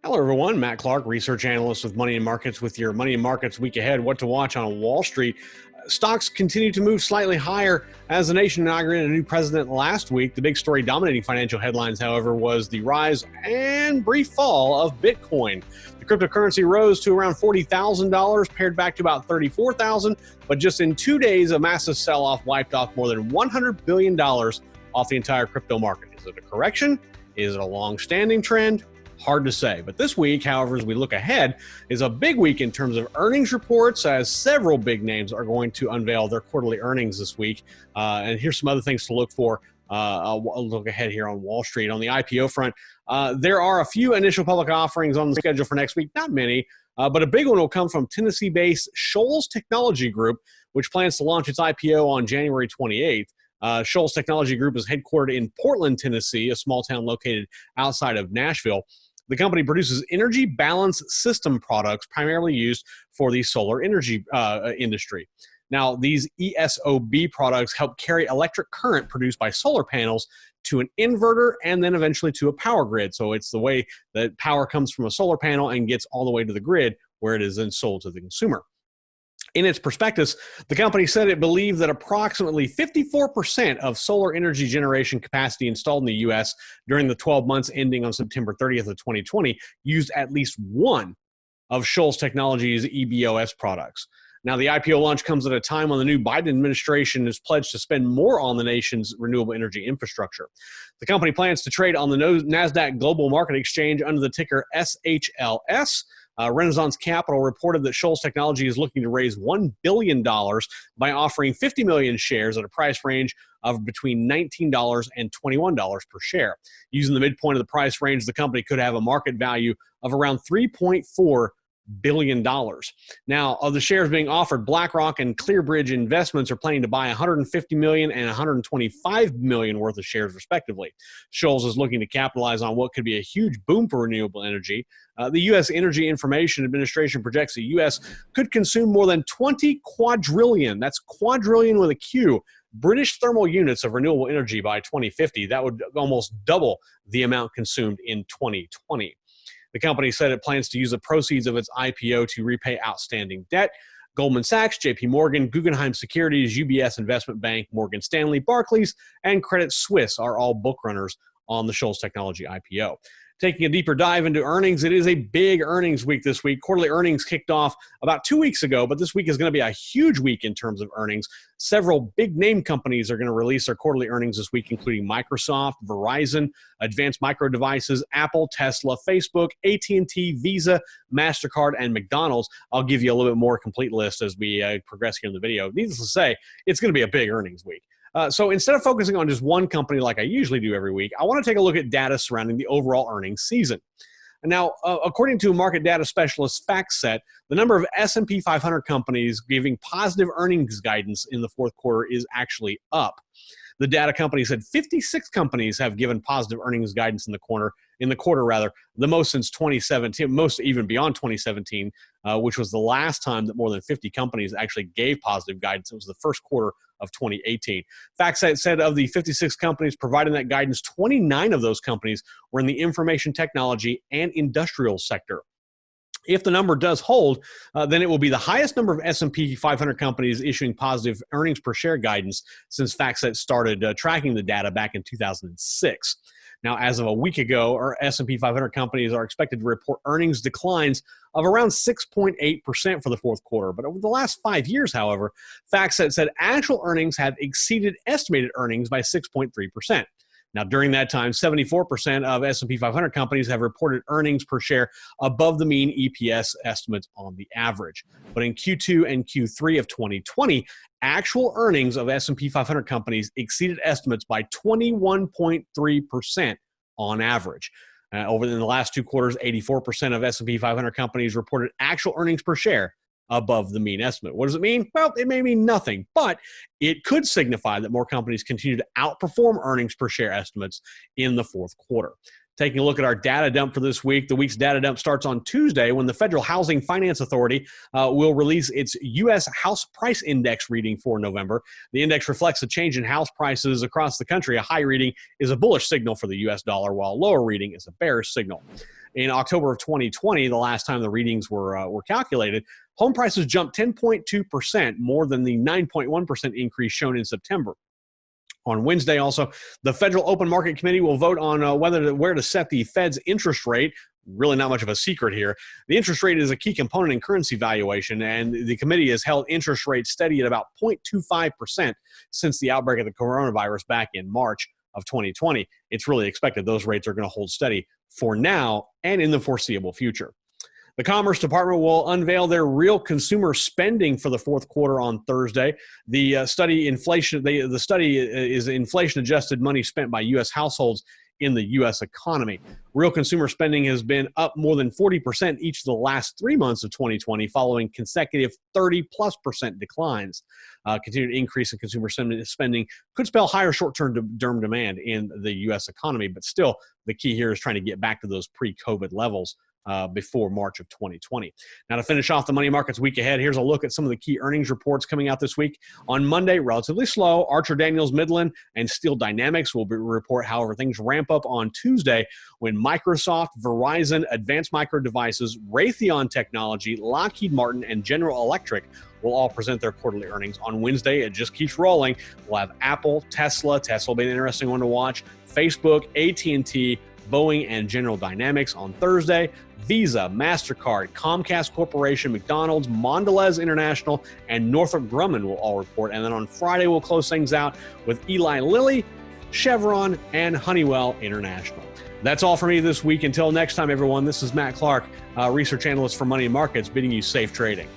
Hello, everyone. Matt Clark, research analyst with Money and Markets, with your Money and Markets week ahead. What to watch on Wall Street. Stocks continue to move slightly higher as the nation inaugurated a new president last week. The big story dominating financial headlines, however, was the rise and brief fall of Bitcoin. The cryptocurrency rose to around $40,000, pared back to about $34,000, but just in 2 days, a massive sell-off wiped off more than $100 billion off the entire crypto market. Is it a correction? Is it a long-standing trend? Hard to say. But this week, however, as we look ahead, is a big week in terms of earnings reports, as several big names are going to unveil their quarterly earnings this week. And here's some other things to look for. I'll look ahead here on Wall Street. On the IPO front, there are a few initial public offerings on the schedule for next week. Not many, but a big one will come from Tennessee-based Shoals Technologies Group, which plans to launch its IPO on January 28th. Shoals Technologies Group is headquartered in Portland, Tennessee, a small town located outside of Nashville. The company produces energy balance system products primarily used for the solar energy industry. Now, these ESOB products help carry electric current produced by solar panels to an inverter and then eventually to a power grid. So it's the way that power comes from a solar panel and gets all the way to the grid where it is then sold to the consumer. In its prospectus, the company said it believed that approximately 54% of solar energy generation capacity installed in the U.S. during the 12 months ending on September 30th of 2020 used at least one of Shoals Technologies' EBOS products. Now, the IPO launch comes at a time when the new Biden administration is pledged to spend more on the nation's renewable energy infrastructure. The company plans to trade on the Nasdaq Global Market Exchange under the ticker SHLS. Renaissance Capital reported that Shoals Technology is looking to raise $1 billion by offering 50 million shares at a price range of between $19 and $21 per share. Using the midpoint of the price range, the company could have a market value of around $3.4 billion. Now, of the shares being offered, BlackRock and ClearBridge Investments are planning to buy 150 million and 125 million worth of shares, respectively. Shoals is looking to capitalize on what could be a huge boom for renewable energy. The U.S. Energy Information Administration projects the U.S. could consume more than 20 quadrillion, that's quadrillion with a Q, British thermal units of renewable energy by 2050. That would almost double the amount consumed in 2020. The company said it plans to use the proceeds of its IPO to repay outstanding debt. Goldman Sachs, JP Morgan, Guggenheim Securities, UBS Investment Bank, Morgan Stanley, Barclays, and Credit Suisse are all book runners on the Shoals Technology IPO. Taking a deeper dive into earnings, it is a big earnings week this week. Quarterly earnings kicked off about 2 weeks ago, but this week is going to be a huge week in terms of earnings. Several big name companies are going to release their quarterly earnings this week, including Microsoft, Verizon, Advanced Micro Devices, Apple, Tesla, Facebook, AT&T, Visa, MasterCard, and McDonald's. I'll give you a little bit more complete list as we progress here in the video. Needless to say, it's going to be a big earnings week. So instead of focusing on just one company like I usually do every week, I want to take a look at data surrounding the overall earnings season. And now, according to market data specialist FactSet, the number of S&P 500 companies giving positive earnings guidance in the fourth quarter is actually up. The data company said 56 companies have given positive earnings guidance in the quarter, the most since 2017, most even beyond 2017, which was the last time that more than 50 companies actually gave positive guidance. It was the first quarter of 2018. FactSet said of the 56 companies providing that guidance, 29 of those companies were in the information technology and industrial sector. If the number does hold, then it will be the highest number of S&P 500 companies issuing positive earnings per share guidance since FactSet started tracking the data back in 2006. Now, as of a week ago, our S&P 500 companies are expected to report earnings declines of around 6.8% for the fourth quarter. But over the last 5 years, however, FactSet said actual earnings have exceeded estimated earnings by 6.3%. Now, during that time, 74% of S&P 500 companies have reported earnings per share above the mean EPS estimates on the average. But in Q2 and Q3 of 2020, actual earnings of S&P 500 companies exceeded estimates by 21.3% on average. Over the last 2 quarters, 84% of S&P 500 companies reported actual earnings per share above the mean estimate. What does it mean? Well, it may mean nothing, but it could signify that more companies continue to outperform earnings per share estimates in the fourth quarter. Taking a look at our data dump for this week, the week's data dump starts on Tuesday when the Federal Housing Finance Authority will release its U.S. House Price Index reading for November. The index reflects a change in house prices across the country. A high reading is a bullish signal for the U.S. dollar, while a lower reading is a bearish signal. In October of 2020, the last time the readings were calculated, home prices jumped 10.2%, more than the 9.1% increase shown in September. On Wednesday, also, the Federal Open Market Committee will vote on where to set the Fed's interest rate. Really not much of a secret here. The interest rate is a key component in currency valuation, and the committee has held interest rates steady at about 0.25% since the outbreak of the coronavirus back in March of 2020. It's really expected those rates are going to hold steady for now and in the foreseeable future. The Commerce Department will unveil their real consumer spending for the fourth quarter on Thursday. The study is inflation-adjusted money spent by U.S. households in the U.S. economy. Real consumer spending has been up more than 40% each of the last 3 months of 2020, following consecutive 30+% declines. Continued increase in consumer spending could spell higher short-term demand in the U.S. economy, but still, the key here is trying to get back to those pre-COVID levels before March of 2020. Now, to finish off the money markets week ahead, here's a look at some of the key earnings reports coming out this week. On Monday, relatively slow, Archer Daniels Midland and Steel Dynamics will report. However, things ramp up on Tuesday when Microsoft, Verizon, Advanced Micro Devices, Raytheon Technology, Lockheed Martin, and General Electric will all present their quarterly earnings. On Wednesday, it just keeps rolling. We'll have Apple, Tesla will be an interesting one to watch, Facebook, AT&T, Boeing, and General Dynamics. On Thursday, Visa, MasterCard, Comcast Corporation, McDonald's, Mondelez International, and Northrop Grumman will all report. And then on Friday, we'll close things out with Eli Lilly, Chevron, and Honeywell International. That's all for me this week. Until next time, everyone, this is Matt Clark, research analyst for Money and Markets, bidding you safe trading.